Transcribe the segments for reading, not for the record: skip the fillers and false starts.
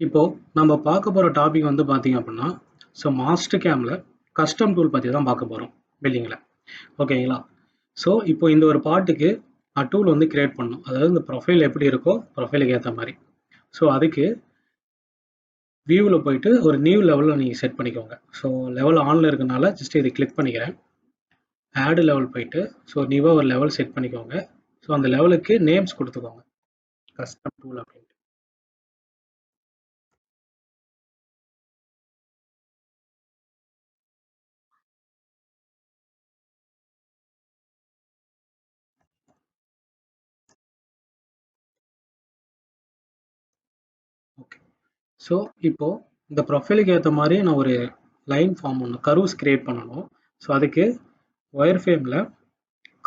இப்போ நம்ம பார்க்க போற டாபிக் வந்து பார்த்தீங்க அப்படின்னா, ஸோ மாஸ்டர் கேம்ல கஸ்டம் டூல் பத்தி தான் பார்க்க போறோம் பில்டிங்ல. ஓகேங்களா? ஸோ இப்போ இந்த ஒரு பார்ட்டுக்கு டூல் வந்து கிரியேட் பண்ணணும். அதாவது இந்த ப்ரொஃபைல் எப்படி இருக்கோ ப்ரொஃபைலுக்கு ஏற்ற மாதிரி. ஸோ அதுக்கு வியூவில் போயிட்டு ஒரு நியூ லெவலில் நீங்கள் செட் பண்ணிக்கோங்க. ஸோ லெவல் ஆனில் இருக்கனால ஜஸ்ட் இதை கிளிக் பண்ணிக்கிறேன். ஆடு லெவல் போயிட்டு ஸோ நியூவாக ஒரு லெவல் செட் பண்ணிக்கோங்க. ஸோ அந்த லெவலுக்கு நேம்ஸ் கொடுத்துக்கோங்க, கஸ்டம் டூல் அப்படின்ட்டு. ஓகே. ஸோ இப்போ இந்த ப்ரொஃபைலுக்கு ஏற்ற மாதிரி நான் ஒரு லைன் ஃபார்ம் பண்ணணும், கர்வ்ஸ் கிரியேட் பண்ணணும். ஸோ அதுக்கு ஒயர் ஃப்ரேமில்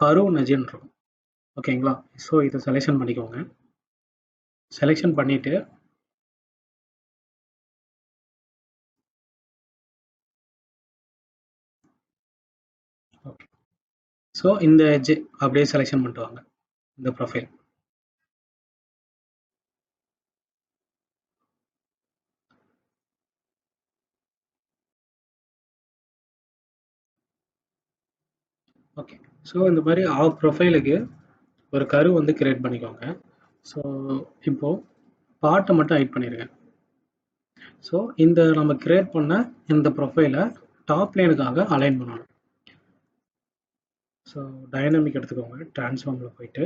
கர்வ் நஜின்னு இருக்கும். ஓகேங்களா? ஸோ இதை செலெக்ஷன் பண்ணிக்கோங்க. செலெக்ஷன் பண்ணிவிட்டு ஓகே. ஸோ இந்த எட்ஜ் அப்படியே செலெக்ஷன் பண்ணிட்டு வாங்க இந்த ப்ரொஃபைல். ஓகே. ஸோ இந்த மாதிரி ப்ரொஃபைலுக்கு ஒரு கர்வ் வந்து கிரியேட் பண்ணிக்கோங்க. ஸோ இப்போது பார்ட்டை மட்டும் ஹைட் பண்ணிடுங்க. ஸோ இந்த நம்ம கிரியேட் பண்ண இந்த ப்ரொஃபைலை டாப் லைனுக்காக அலைன் பண்ணணும். ஸோ டைனமிக் எடுத்துக்கோங்க, டிரான்ஸ்ஃபார்மில் போயிட்டு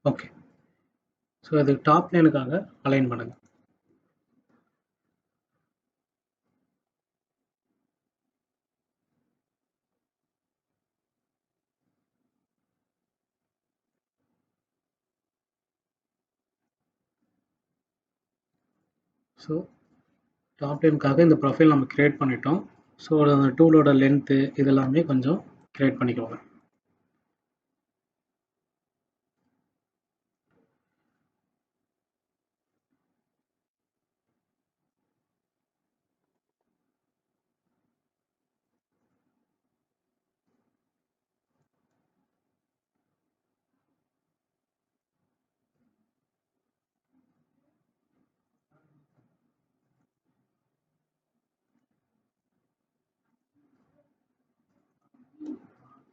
ஓகே. ஸோ இது டாப் லைனுக்காக அலைன் பண்ணுங்க. ஸோ டாப் லைனுக்காக இந்த ப்ரொஃபைல் நம்ம கிரியேட் பண்ணிட்டோம். ஸோ அந்த டூலோட லென்த்து இதெல்லாமே கொஞ்சம் கிரியேட் பண்ணிக்கோங்க.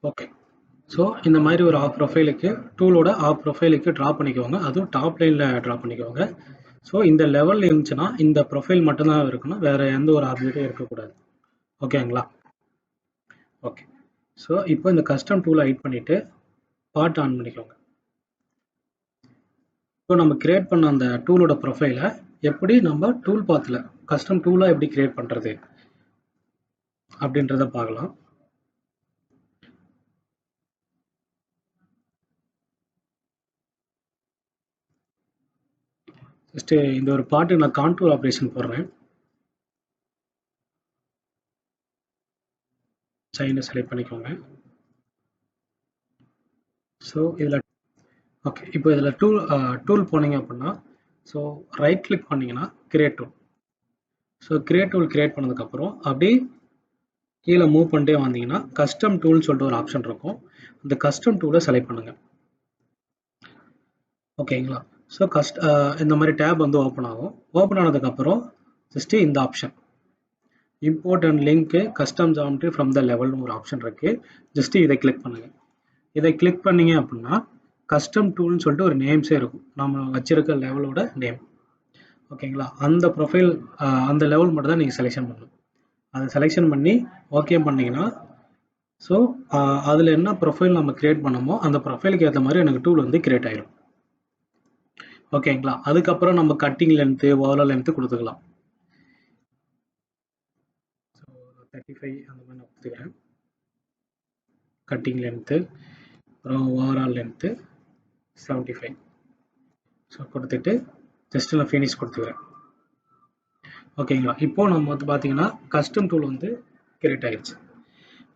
ஓகே. ஸோ இந்த மாதிரி ஒரு ப்ரொஃபைலுக்கு டூலோட ப்ரொஃபைலுக்கு ட்ரா பண்ணிக்கோங்க. அதுவும் டாப் லைனில் ட்ரா பண்ணிக்கோங்க. ஸோ இந்த லெவலில் இருந்துச்சுன்னா இந்த ப்ரொஃபைல் மட்டும்தான் இருக்கணும், வேறு எந்த ஒரு ஆப்ஜெக்ட்டும் இருக்கக்கூடாது. ஓகேங்களா? ஓகே. ஸோ இப்போ இந்த கஸ்டம் டூலை ஹைட் பண்ணிவிட்டு பார்ட் ஆன் பண்ணிக்கோங்க. இப்போ நம்ம கிரியேட் பண்ண அந்த டூலோட ப்ரொஃபைலை எப்படி நம்ம டூல் பாத்தில் கஸ்டம் டூலாக எப்படி கிரியேட் பண்ணுறது அப்படின்றத பார்க்கலாம். ஜஸ்ட்டு இந்த ஒரு பார்ட்டு நான் கான்டூர் ஆப்ரேஷன் போடுறேன். சைனை செலக்ட் பண்ணிக்கோங்க. ஸோ இதில் ஓகே. இப்போ இதில் டூல் போனீங்க அப்படின்னா ஸோ ரைட் கிளிக் பண்ணிங்கன்னா create tool. So create tool create பண்ணதுக்கப்புறம் அப்படியே கீழே மூவ் பண்ணிட்டே வந்தீங்கன்னா கஸ்டம் டூல்னு சொல்லிட்டு ஒரு ஆப்ஷன் இருக்கும். அந்த கஸ்டம் டூலை செலக்ட் பண்ணுங்கள். ஓகேங்களா? ஸோ இந்த மாதிரி டேப் வந்து ஓப்பன் ஆகும். ஓப்பன் ஆனதுக்கப்புறம் ஜஸ்ட்டு இந்த option import and link custom geometry from the லெவல்னு ஒரு ஆப்ஷன் இருக்குது. ஜஸ்ட்டு இதை கிளிக் பண்ணுங்கள். இதை கிளிக் பண்ணீங்க அப்படின்னா கஸ்டம் டூல்னு சொல்லிட்டு ஒரு நேம்ஸே இருக்கும், நம்ம வச்சிருக்க லெவலோட நேம். ஓகேங்களா? அந்த ப்ரொஃபைல் அந்த லெவல் மட்டும் தான் நீங்கள் செலெக்ஷன் பண்ணணும். அதை செலெக்ஷன் பண்ணி ஓகே பண்ணிங்கன்னா ஸோ அதில் என்ன ப்ரொஃபைல் நம்ம கிரியேட் பண்ணமோ அந்த ப்ரொஃபைலுக்கு ஏற்ற மாதிரி எனக்கு டூல் வந்து கிரியேட் ஆயிடும். ஓகேங்களா? அதுக்கப்புறம் நம்ம கட்டிங் லென்த்து ஓவரால் லென்த்து கொடுத்துக்கலாம். ஸோ 35 அந்த மாதிரி நான் கொடுத்துக்கிறேன். கட்டிங் லென்த்து அப்புறம் ஓவரால் லென்த்து 75. ஸோ கொடுத்துட்டு ஜஸ்ட் நான் ஃபினிஷ் கொடுத்துக்கிறேன். ஓகேங்களா? இப்போ நம்ம வந்து பார்த்தீங்கன்னா கஸ்டம் டூல் வந்து கிரியேட் ஆயிடுச்சு.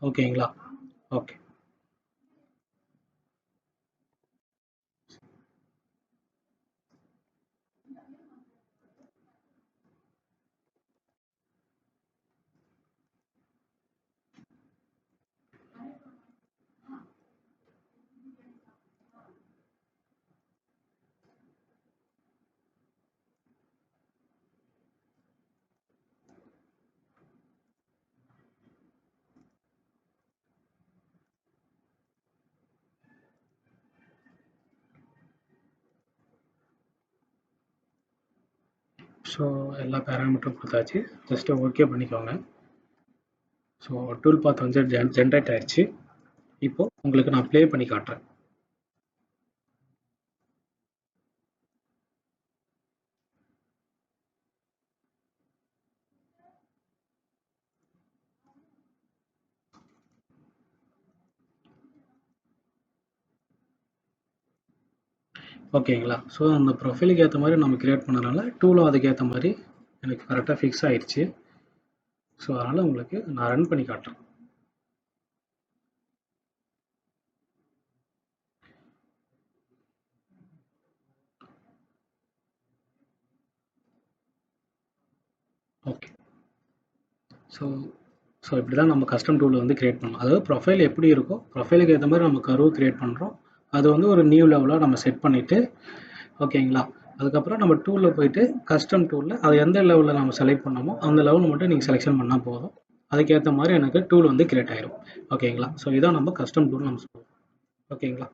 ஓகேங்களா? ஓகே. ஸோ எல்லா பேராமீட்டரும் கொடுத்தாச்சு. ஜஸ்ட் ஓகே பண்ணிக்கோங்க. ஸோ டூல் பாத் வந்து ஜென்ரேட் ஆயிடுச்சு. இப்போ உங்களுக்கு நான் ப்ளே பண்ணி காட்டுறேன். ஓகேங்களா? ஸோ அந்த ப்ரொஃபைலுக்கு ஏற்ற மாதிரி நம்ம கிரியேட் பண்ணனால டூலும் அதுக்கேற்ற மாதிரி எனக்கு கரெக்டாக ஃபிக்ஸ் ஆயிடுச்சு. ஸோ அதனால் உங்களுக்கு நான் ரன் பண்ணி காட்டுறேன். ஓகே. ஸோ இப்படி தான் நம்ம கஸ்டம் டூல் வந்து கிரியேட் பண்ணலாம். அதாவது ப்ரொஃபைல் எப்படி இருக்கோ ப்ரொஃபைலுக்கு ஏற்ற மாதிரி நம்ம கர்வ் கிரியேட் பண்ணுறோம். அது வந்து ஒரு நியூ லெவலாக நம்ம செட் பண்ணிவிட்டு ஓகேங்களா, அதுக்கப்புறம் நம்ம டூலில் போயிட்டு கஸ்டம் டூலில் அது எந்த லெவலில் நம்ம செலக்ட் பண்ணோமோ அந்த லெவல் மட்டும் நீங்கள் செலெக்ஷன் பண்ணால் போதும். அதுக்கேற்ற மாதிரி எனக்கு டூல் வந்து கிரியேட் ஆயிரும். ஓகேங்களா? ஸோ இதான் நம்ம கஸ்டம் டூல் நம்ம சொல்லுவோம். ஓகேங்களா?